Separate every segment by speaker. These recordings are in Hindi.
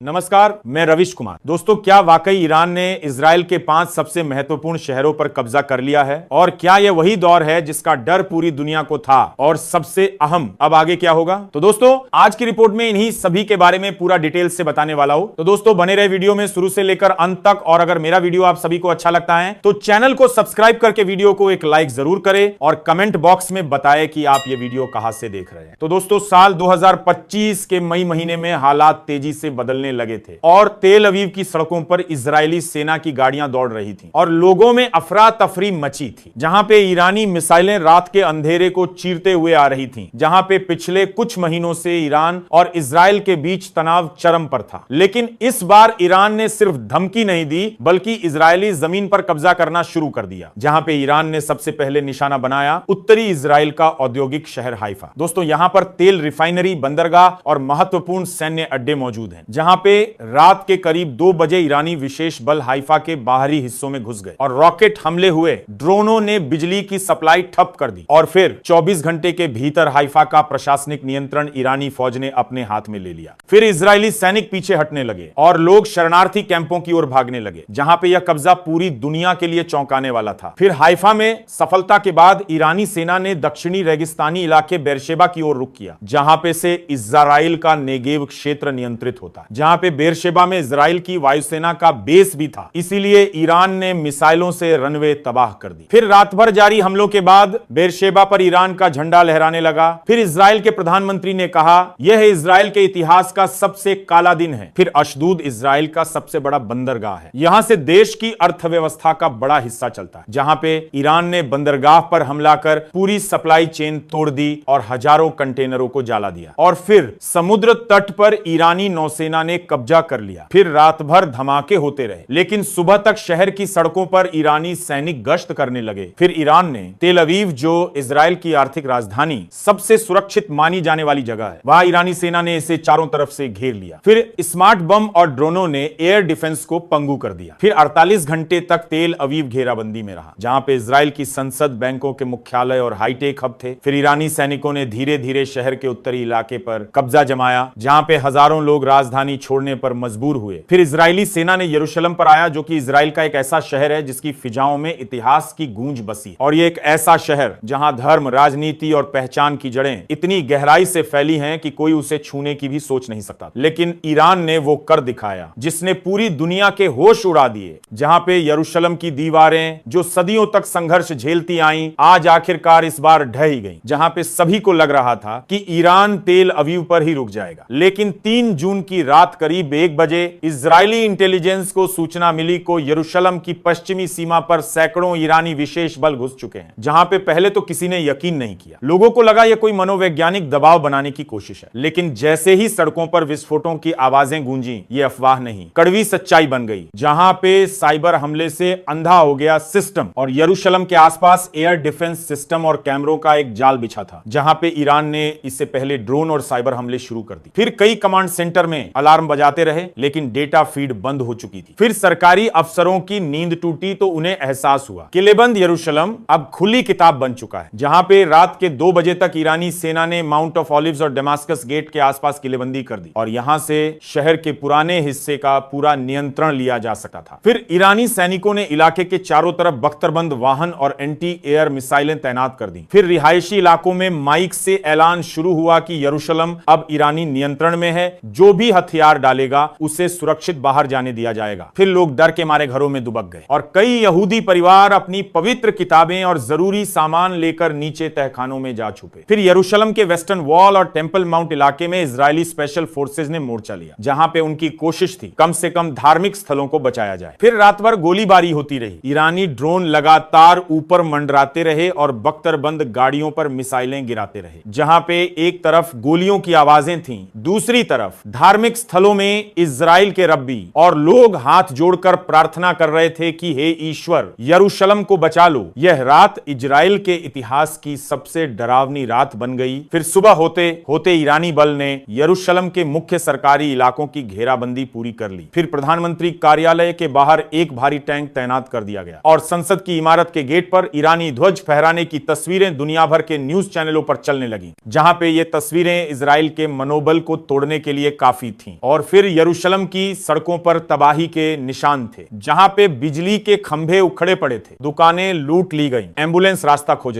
Speaker 1: नमस्कार, मैं रविश कुमार। दोस्तों, क्या वाकई ईरान ने इजराइल के 5 सबसे महत्वपूर्ण शहरों पर कब्जा कर लिया है? और क्या यह वही दौर है जिसका डर पूरी दुनिया को था? और सबसे अहम, अब आगे क्या होगा? तो दोस्तों, आज की रिपोर्ट में इन्हीं सभी के बारे में पूरा डिटेल से बताने वाला हूं। तो दोस्तों, बने रहे वीडियो में शुरू से लेकर अंत तक। और अगर मेरा वीडियो आप सभी को अच्छा लगता है तो चैनल को सब्सक्राइब करके वीडियो को एक लाइक जरूर करें और कमेंट बॉक्स में बताएं कि आप ये वीडियो कहां से देख रहे हैं। तो दोस्तों, साल 2025 के मई महीने में हालात तेजी से बदलने लगे थे और तेल अवीव की सड़कों पर इजरायली सेना की गाड़ियां दौड़ रही थीं और लोगों में अफरा तफरी मची थी। जहां पे ईरानी मिसाइलें रात के अंधेरे को चीरते हुए आ रही थीं, जहां पे पिछले कुछ महीनों से ईरान और इजराइल के बीच तनाव चरम पर था। लेकिन इस बार ईरान ने सिर्फ धमकी नहीं दी, बल्कि इजरायली जमीन पर कब्जा करना शुरू कर दिया। जहां पे ईरान ने सबसे पहले निशाना बनाया उत्तरी इजराइल का औद्योगिक शहर हाइफा। दोस्तों, यहां पर तेल रिफाइनरी, बंदरगाह और महत्वपूर्ण सैन्य अड्डे मौजूद हैं। जहां पे रात के करीब 2 बजे ईरानी विशेष बल हाइफा के बाहरी हिस्सों में घुस गए और रॉकेट हमले हुए। ड्रोनों ने बिजली की सप्लाई ठप कर दी और फिर 24 घंटे के भीतर हाइफा का प्रशासनिक नियंत्रण ईरानी फौज ने अपने हाथ में ले लिया। फिर इजरायली सैनिक पीछे हटने लगे और लोग शरणार्थी कैंपों की ओर भागने लगे, जहां पे यह कब्जा पूरी दुनिया के लिए चौंकाने वाला था। फिर हाइफा में सफलता के बाद ईरानी सेना ने दक्षिणी रेगिस्तानी इलाके बेरशेबा की ओर रुख किया, जहां पे से इजराइल का नेगेव क्षेत्र नियंत्रित होता, जहां पे बेरशेबा में इजराइल की वायुसेना का बेस भी था। इसीलिए ईरान ने मिसाइलों से रनवे तबाह कर दी। फिर रात भर जारी हमलों के बाद बेरशेबा पर ईरान का झंडा लहराने लगा। फिर इजराइल के प्रधानमंत्री ने कहा, यह इजराइल के इतिहास का सबसे काला दिन है। फिर अशदूद इजराइल का सबसे बड़ा बंदरगाह है, यहां से देश की अर्थव्यवस्था का बड़ा हिस्सा चलता है। जहां पे ईरान ने बंदरगाह पर हमला कर पूरी सप्लाई चेन तोड़ दी और हजारों कंटेनरों को जला दिया। और फिर समुद्र तट पर ईरानी नौसेना ने कब्जा कर लिया। फिर रात भर धमाके होते रहे, लेकिन सुबह तक शहर की सड़कों पर ईरानी सैनिक गश्त करने लगे। फिर ईरान ने तेल अवीव, जो इजराइल की आर्थिक राजधानी, सबसे सुरक्षित मानी जाने वाली जगह है, वहां ईरानी सेना ने इसे चारों तरफ से घेर लिया। फिर स्मार्ट बम और ड्रोनों ने एयर डिफेंस को पंगु कर दिया। फिर 48 घंटे तक तेल अवीव घेराबंदी में रहा, जहां पे इजराइल की संसद, बैंकों के मुख्यालय और हाईटेक हब थे। फिर ईरानी सैनिकों ने धीरे धीरे शहर के उत्तरी इलाके पर कब्जा जमाया, जहां पे हजारों लोग राजधानी छोड़ने पर मजबूर हुए। फिर इजरायली सेना ने यरूशलेम पर आया, जो कि इजराइल का एक ऐसा शहर है जिसकी फिजाओं में इतिहास की गूंज बसी। और ये एक ऐसा शहर जहां धर्म, राजनीति और पहचान की जड़ें इतनी गहराई से फैली हैं कि कोई उसे छूने की भी सोच नहीं सकता। लेकिन ईरान ने वो कर दिखाया जिसने पूरी दुनिया के होश उड़ा दिए। जहां पे यरूशलेम की दीवारें, जो सदियों तक संघर्ष झेलती आईं, आज आखिरकार इस बार ढह ही गई। जहां पे सभी को लग रहा था कि ईरान तेल अवीव पर ही रुक जाएगा। लेकिन 3 जून की रात करीब 1 बजे इजरायली इंटेलिजेंस को सूचना मिली को यरूशलेम की पश्चिमी सीमा पर सैकड़ों ईरानी विशेष बल घुस चुके हैं। जहां पे पहले तो किसी ने यकीन नहीं किया। लोगों को लगा यह कोई मनोवैज्ञानिक दबाव बनाने की कोशिश है। लेकिन जैसे ही सड़कों पर विस्फोटों की आवाजें गूंजी, ये अफवाह नहीं, कड़वी सच्चाई बन गई। जहां पे साइबर हमले से अंधा हो गया सिस्टम और यरूशलेम के आसपास एयर डिफेंस सिस्टम और कैमरों का एक जाल बिछा था, जहां पे ईरान ने इससे पहले ड्रोन और साइबर हमले शुरू कर दी। फिर कई कमांड सेंटर में अलार्म बजाते रहे, लेकिन डेटा फीड बंद हो चुकी थी। फिर सरकारी अफसरों की नींद टूटी तो उन्हें एहसास हुआ किलेबंद यरूशलेम अब खुली किताब बन चुका है। जहां पे रात के 2 बजे तक ईरानी सेना ने माउंट ऑफ ऑलिव्स और डेमास्कस गेट के आसपास किलेबंदी कर दी और यहां से शहर के पुराने हिस्से का पूरा नियंत्रण लिया जा सकता था। फिर ईरानी सैनिकों ने इलाके के चारों तरफ बख्तरबंद वाहन और एंटी एयर मिसाइलें तैनात कर दी। फिर रिहायशी इलाकों में माइक से ऐलान शुरू हुआ कि यरूशलेम अब ईरानी नियंत्रण में है, जो भी हथियार डालेगा उसे सुरक्षित बाहर जाने दिया जाएगा। फिर लोग डर के मारे घरों में दुबक गए और कई यहूदी परिवार अपनी पवित्र किताबें और जरूरी सामान लेकर नीचे तहखानों में जा छुपे। फिर यरूशलेम के वेस्टर्न वॉल और टेंपल माउंट इलाके में इजरायली स्पेशल फोर्सेज ने मोर्चा लिया, जहां पे उनकी कोशिश थी कम से कम धार्मिक स्थलों को बचाया जाए। फिर रात भर गोलीबारी होती रही। ईरानी ड्रोन लगातार ऊपर मंडराते रहे और बख्तरबंद गाड़ियों पर मिसाइलें गिराते रहे। जहां पे एक तरफ गोलियों की आवाजें थीं, दूसरी तरफ धार्मिक स्थलों में इजराइल के रब्बी और लोग हाथ जोड़कर प्रार्थना कर रहे थे कि हे ईश्वर, यरूशलेम को बचा लो। यह रात इजराइल के इतिहास की सबसे डरावनी रात बन गई। फिर सुबह होते होते ईरानी बल ने यरूशलेम के मुख्य सरकारी इलाकों की घेराबंदी पूरी कर ली। फिर प्रधानमंत्री कार्यालय के बाहर एक भारी टैंक तैनात कर दिया गया और संसद की इमारत के गेट पर ईरानी ध्वज फहराने की तस्वीरें दुनिया भर के न्यूज चैनलों पर चलने लगी, जहां पे ये तस्वीरें इजराइल के मनोबल को तोड़ने के लिए काफी थीं और फिर यरूशलेम की सड़कों पर तबाही के निशान थे, जहां पे बिजली के खंभे उखड़े पड़े थे, दुकानें लूट ली गईं, एम्बुलेंस रास्ता खोज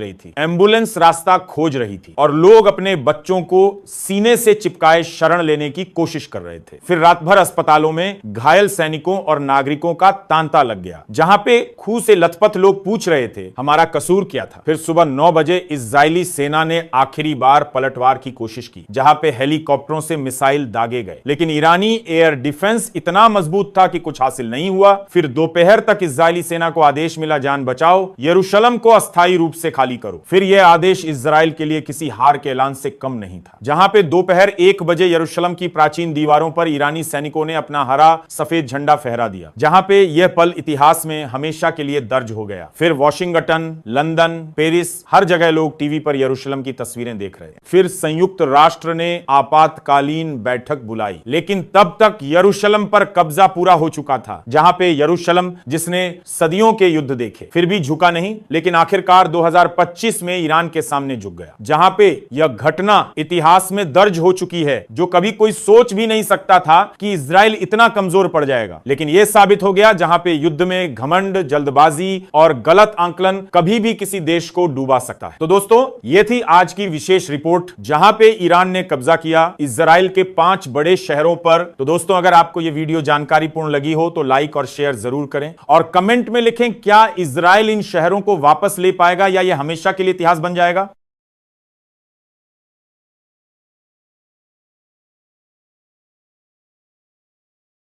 Speaker 1: रही थी और लोग अपने बच्चों को सीने से चिपकाए शरण लेने की कोशिश कर रहे थे। फिर रात भर अस्पतालों में घायल सैनिकों और नागरिकों का तांता लग गया, जहां पे खूह से लथपथ लोग पूछ रहे थे हमारा कसूर क्या था। फिर सुबह 9 बजे इजरायली सेना ने आखिरी बार पलटवार की कोशिश की, जहां पे हेलीकॉप्टरों से मिसाइल दागे गए, लेकिन ईरानी एयर डिफेंस इतना मजबूत था कि कुछ हासिल नहीं हुआ। फिर दोपहर तक इजरायली सेना को आदेश मिला, जान बचाओ, यरूशलेम को अस्थायी रूप से खाली करो। फिर यह आदेश इजराइल के लिए किसी हार के ऐलान से कम नहीं था। जहां पे दोपहर 1 बजे यरूशलेम की प्राचीन दीवारों पर ईरानी सैनिकों ने अपना हरा सफेद झंडा फहरा दिया, जहां पे यह पल इतिहास में हमेशा के लिए दर्ज हो गया। फिर वॉशिंगटन, लंदन, पेरिस, हर जगह लोग टीवी पर यरूशलेम की तस्वीरें देख रहे हैं। फिर संयुक्त राष्ट्र ने आपातकालीन बैठक बुलाई, लेकिन तब तक यरूशलेम पर कब्जा पूरा हो चुका था, जहां पे यरूशलेम जिसने सदियों के युद्ध देखे फिर भी झुका नहीं, लेकिन आखिरकार 2025 में ईरान के सामने झुक गया, जहां पे यह घटना इतिहास में दर्ज हो चुकी है, जो कभी कोई सोच भी नहीं सकता था कि इजराइल इतना कमजोर पड़ जाएगा। लेकिन यह साबित हो गया, जहां पे युद्ध में घमंड, जल्दबाजी और गलत आंकलन कभी भी किसी देश को डूबा सकता है। तो दोस्तों, यह थी आज की विशेष रिपोर्ट, जहां पे ईरान ने कब्जा किया इजराइल के 5 बड़े शहरों पर। तो दोस्तों, अगर आपको यह वीडियो जानकारीपूर्ण लगी हो तो लाइक और शेयर जरूर करें और कमेंट में लिखें, क्या इजराइल इन शहरों को वापस ले पाएगा या यह हमेशा के लिए इतिहास बन जाएगा।